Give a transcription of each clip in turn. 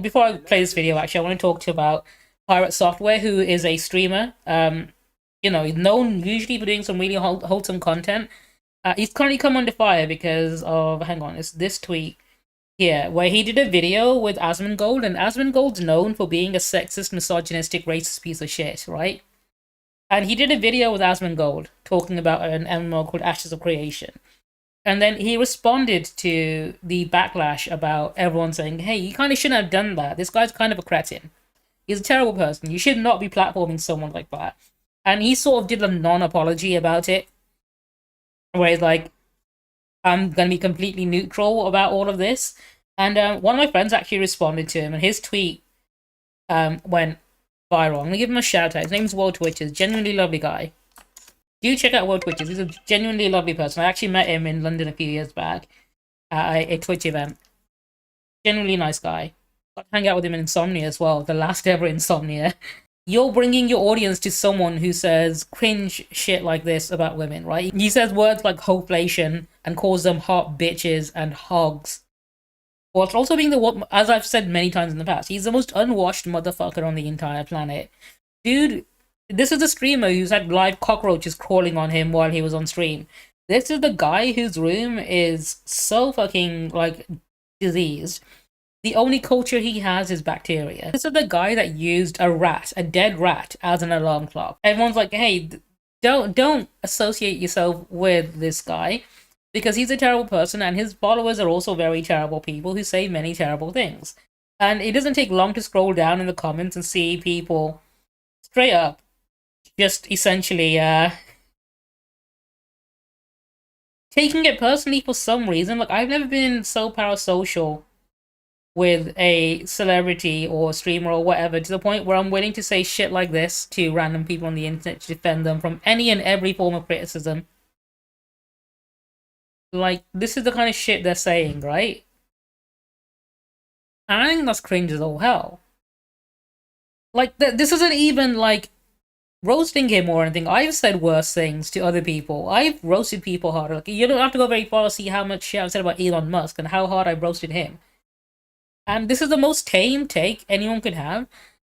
Before I play this video, actually, I want to talk to you about PirateSoftware, who is a streamer. Known usually for doing some really wholesome content. He's currently come under fire because of, hang on, it's this tweet here, where he did a video with Asmongold, and Asmongold's known for being a sexist, misogynistic, racist piece of shit, right? And he did a video with Asmongold talking about an MMO called Ashes of Creation. And then he responded to the backlash about everyone saying, hey, you kind of shouldn't have done that. This guy's kind of a cretin. He's a terrible person. You should not be platforming someone like that. And he sort of did a non-apology about it, where he's like, I'm going to be completely neutral about all of this. And one of my friends actually responded to him, and his tweet went viral. I'm going to give him a shout out. His name's World Twitches. Genuinely lovely guy. Do check out World Twitches. He's a genuinely lovely person. I actually met him in London a few years back at a Twitch event. Genuinely nice guy. Got to hang out with him in Insomnia as well. The last ever Insomnia. You're bringing your audience to someone who says cringe shit like this about women, right? He says words like hoflation and calls them hot bitches and hogs. Whilst also being as I've said many times in the past, he's the most unwashed motherfucker on the entire planet. Dude, this is a streamer who's had live cockroaches crawling on him while he was on stream. This is the guy whose room is so fucking, like, diseased. The only culture he has is bacteria. This is the guy that used a dead rat, as an alarm clock. Everyone's like, hey, don't associate yourself with this guy, because he's a terrible person, and his followers are also very terrible people who say many terrible things. And it doesn't take long to scroll down in the comments and see people straight up just essentially taking it personally for some reason. Like, I've never been so parasocial with a celebrity or streamer or whatever, to the point where I'm willing to say shit like this to random people on the internet to defend them from any and every form of criticism. Like, this is the kind of shit they're saying, right? And I think that's cringe as all hell. Like, this isn't even, like, roasting him or anything. I've said worse things to other people. I've roasted people harder. Like, you don't have to go very far to see how much shit I've said about Elon Musk and how hard I've roasted him. And this is the most tame take anyone could have.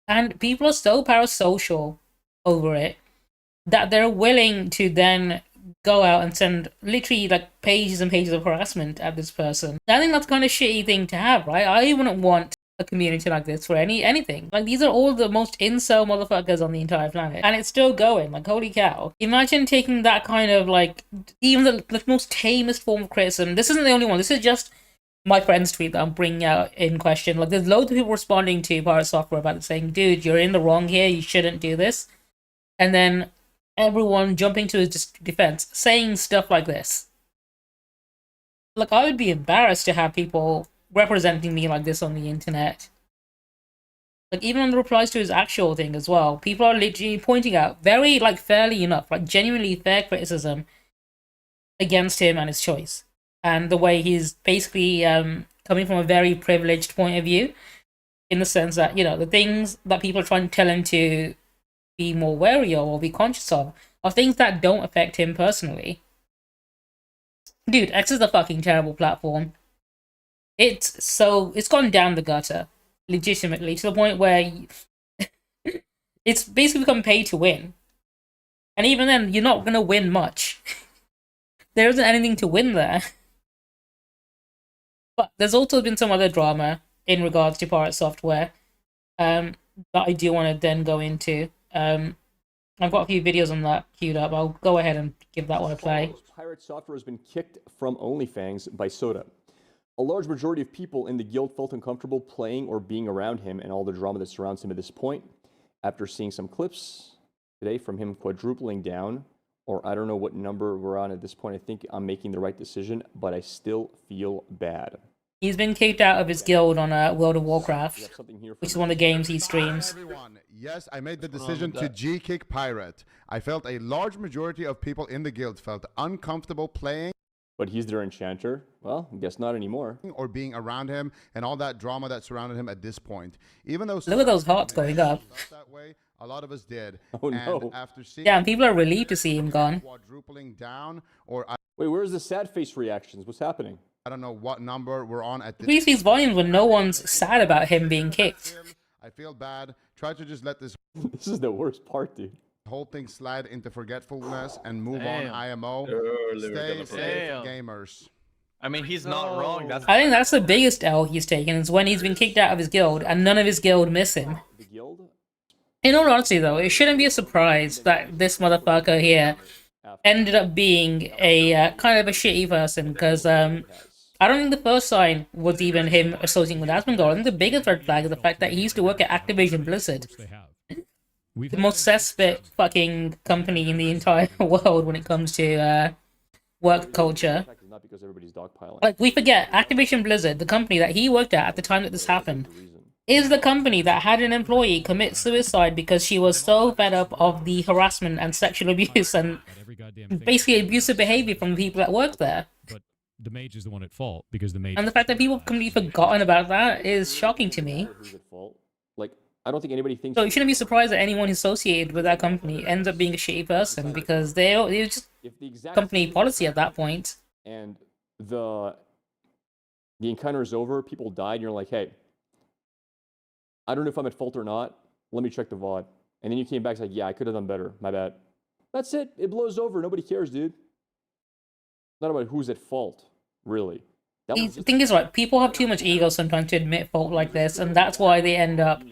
And people are so parasocial over it that they're willing to then go out and send literally like pages and pages of harassment at this person. I think that's kind of shitty thing to have, right? I wouldn't want a community like this for anything. Like, these are all the most incel motherfuckers on the entire planet, and it's still going. Like, holy cow. Imagine taking that kind of, like, even the most tamest form of criticism. This isn't the only one. This is just my friend's tweet that I'm bringing out in question. Like, there's loads of people responding to PirateSoftware about it, saying, dude, you're in the wrong here, you shouldn't do this. And then everyone jumping to his defense, saying stuff like this. Like, I would be embarrassed to have people representing me like this on the internet. Like, even on the replies to his actual thing as well, people are literally pointing out very, like, fairly enough, like, genuinely fair criticism against him and his choice. And the way he's basically coming from a very privileged point of view, in the sense that, you know, the things that people are trying to tell him to be more wary of or be conscious of are things that don't affect him personally. Dude, X is a fucking terrible platform. It's gone down the gutter, legitimately, to the point where it's basically become pay to win. And even then, you're not going to win much. There isn't anything to win there. But there's also been some other drama in regards to PirateSoftware that I do want to then go into. I've got a few videos on that queued up. I'll go ahead and give that one a play. PirateSoftware has been kicked from OnlyFans by Soda. A large majority of people in the guild felt uncomfortable playing or being around him and all the drama that surrounds him at this point. After seeing some clips today from him quadrupling down, or I don't know what number we're on at this point, I think I'm making the right decision, but I still feel bad. He's been kicked out of his guild on World of Warcraft, which is one of the games he streams. Hi everyone. Yes, I made the decision to G-kick Pirate. I felt a large majority of people in the guild felt uncomfortable playing. But he's their enchanter? Well, I guess not anymore. Or being around him and all that drama that surrounded him at this point. Even though look at those hearts going up. That way, a lot of us did. Oh no. And after seeing yeah, and people are relieved to see him gone. Quadrupling down, or wait, where's the sad face reactions? What's happening? I don't know what number we're on at this. Release these volumes when no one's sad about him being kicked. I feel bad. Try to just let this This is the worst part, dude. whole thing slide into forgetfulness and move on. IMO. Stay safe, gamers. I mean, he's not wrong. That's I think that's the biggest L he's taken, is when he's been kicked out of his guild and none of his guild miss him. The guild? In all honesty, though, it shouldn't be a surprise that this motherfucker here ended up being a kind of a shitty person, because I don't think the first sign was even him associating with Asmongold. I think the biggest red flag is the fact that he used to work at Activision Blizzard, the most cesspit fucking company in the entire world when it comes to work culture. Not because everybody's dogpiling. Like, we forget, Activision Blizzard, the company that he worked at the time that this happened, is the company that had an employee commit suicide because she was so fed up of the harassment and sexual abuse and basically abusive behavior from the people that worked there. But the mage is the one at fault, because the mage... And the fact that people have completely forgotten about that is shocking to me. Who's at fault? Like, I don't think anybody thinks. So you shouldn't be surprised that anyone associated with that company ends up being a shitty person, because they're just if the exact company policy at that point. And the encounter is over, people died, and you're like, hey, I don't know if I'm at fault or not. Let me check the VOD. And then you came back, it's like, yeah, I could have done better. My bad. That's it. It blows over. Nobody cares, dude. Not about who's at fault, really. The thing is, right, people have too much ego sometimes to admit fault like this, and that's why they end up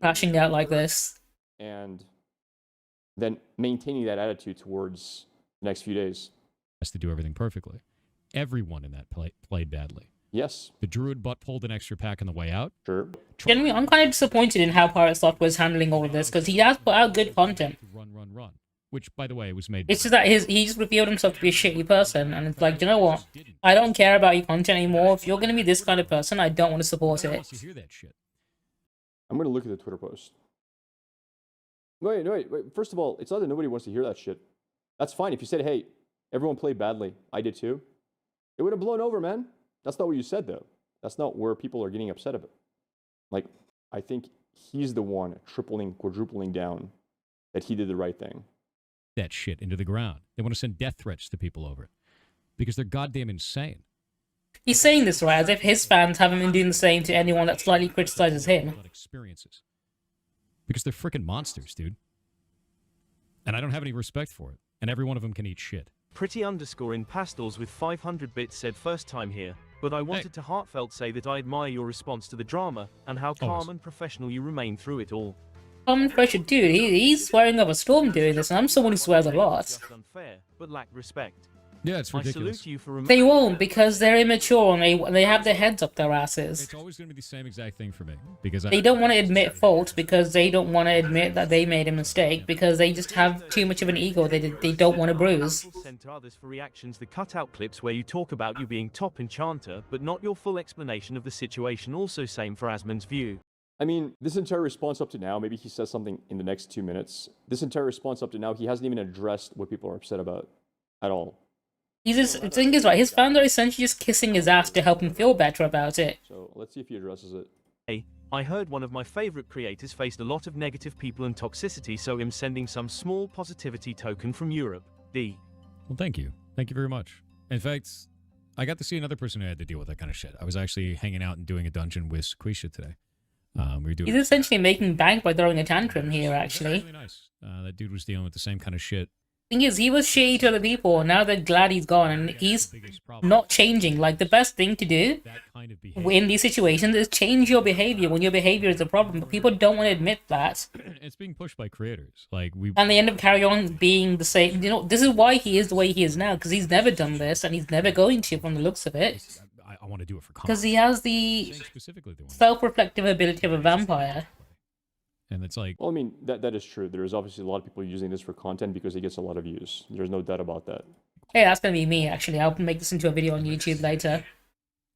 crashing out like this. And then maintaining that attitude towards the next few days. Has to do everything perfectly. Everyone in that played badly. Yes. The druid butt pulled an extra pack on the way out. Sure. Generally, I'm kind of disappointed in how PirateSoftware is handling all of this, because he has put out good content. Run. Which, by the way, was made... It's just that he just revealed himself to be a shitty person, and it's like, you know what? I don't care about your content anymore. If you're going to be this kind of person, I don't want to support it. You hear that shit. I'm going to look at the Twitter post. Wait. First of all, it's not that nobody wants to hear that shit. That's fine. If you said, hey, everyone played badly, I did too, it would have blown over, man. That's not what you said, though. That's not where people are getting upset about. Like, I think he's the one tripling, quadrupling down that he did the right thing. That shit into the ground. They want to send death threats to people over it because they're goddamn insane. He's saying this, right, as if his fans haven't been doing the same to anyone that slightly criticizes him. Experiences. Because they're freaking monsters, dude. And I don't have any respect for it. And every one of them can eat shit. Pretty underscore in pastels with 500 bits said first time here, but I wanted to heartfelt say that I admire your response to the drama and how calm and professional you remain through it all. Common pressure, dude, he's swearing up a storm doing this, and I'm someone who swears a lot. Unfair, but lack respect. Yeah, it's ridiculous. I salute you for they won't, because they're immature and they have their heads up their asses. It's always going to be the same exact thing for me. Because they don't want to admit fault, because they don't want to admit that they made a mistake, because they just have too much of an ego they don't want to bruise. Send to others for reactions the cutout clips where you talk about you being top enchanter, but not your full explanation of the situation. Also same for Asmon's view. I mean, this entire response up to now, maybe he says something in the next 2 minutes. This entire response up to now, he hasn't even addressed what people are upset about at all. The thing is, right, his fans are essentially just kissing his ass to help him feel better about it. So let's see if he addresses it. Hey, I heard one of my favorite creators faced a lot of negative people and toxicity, so I'm sending some small positivity token from Europe. D. Well, thank you. Thank you very much. In fact, I got to see another person who had to deal with that kind of shit. I was actually hanging out and doing a dungeon with Squisha today. He's essentially making bank by throwing a tantrum here, actually. Really nice. That dude was dealing with the same kind of shit. Thing is, he was shitty to other people, and now they're glad he's gone, and he's not changing. Like, the best thing to do in these situations is change your behavior when your behavior is a problem, but people don't want to admit that. It's being pushed by creators. And they end up carrying on being the same. You know, this is why he is the way he is now, because he's never done this, and he's never going to from the looks of it. I want to do it for because he has the self-reflective ability of a vampire. And it's like... Well, I mean, that is true. There is obviously a lot of people using this for content because it gets a lot of views. There's no doubt about that. Hey, that's going to be me, actually. I'll make this into a video on YouTube later.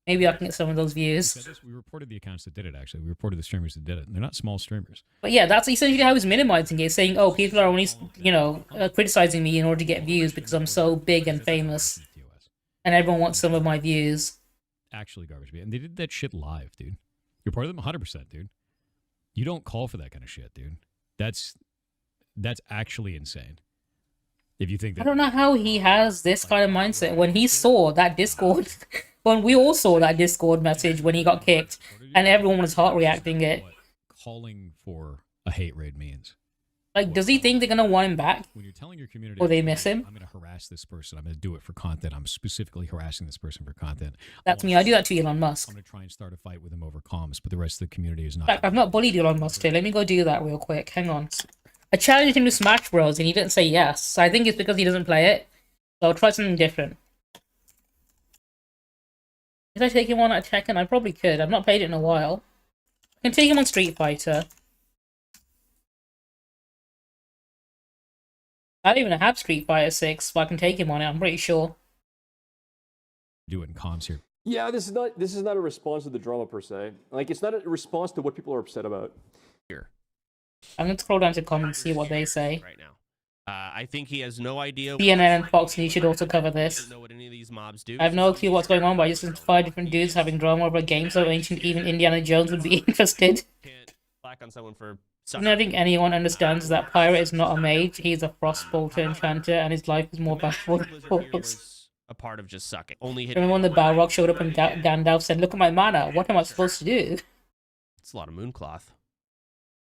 Maybe I can get some of those views. We reported the accounts that did it, actually. We reported the streamers that did it. And they're not small streamers. But yeah, that's essentially how he's minimizing it, saying, oh, people are only, you know, criticizing me in order to get views because I'm so big and famous. And everyone wants some of my views. Actually garbage. And they did that shit live, dude. You're part of them 100%, dude. You don't call for that kind of shit, dude. That's actually insane. If you think that... I don't know how he has this kind of mindset. When he saw that Discord when we all saw that Discord message when he got kicked, and everyone was heart reacting it. What calling for a hate raid means. Like, does he think they're gonna want him back? When you're telling your community, Or they miss him? I'm going to harass this person. I'm going to do it for content. I'm specifically harassing this person for content. That's me. I do that to Elon Musk. I'm going to try and start a fight with him over comms, but the rest of the community is In not. fact, I've not bullied Elon Musk today. Let me go do that real quick. Hang on. I challenged him to Smash Bros. And he didn't say yes. So I think it's because he doesn't play it. So I'll try something different. Could I take him on at Tekken? I probably could. I've not played it in a while. I can take him on Street Fighter. I don't even have Street Fighter 6, but I can take him on it, I'm pretty sure. Do it in comms here. Yeah, this is not a response to the drama per se. Like, it's not a response to what people are upset about. I'm going to scroll down to comments and see what they say. Right now. I think he has no idea. CNN and Fox News should also cover this. Know what any of these mobs do. I have no clue what's going on, but I just listened to 5 different dudes having drama over a game so ancient even Indiana Jones would be interested. Can't black on someone for I don't think anyone understands that Pirate is not a mage, he's a Frostbolter enchanter, and his life is more valuable than Thor's. a part of just sucking. Only hit. Remember when the Balrog showed up and Gandalf said, "Look at my mana, what am I supposed to do?" It's a lot of Mooncloth.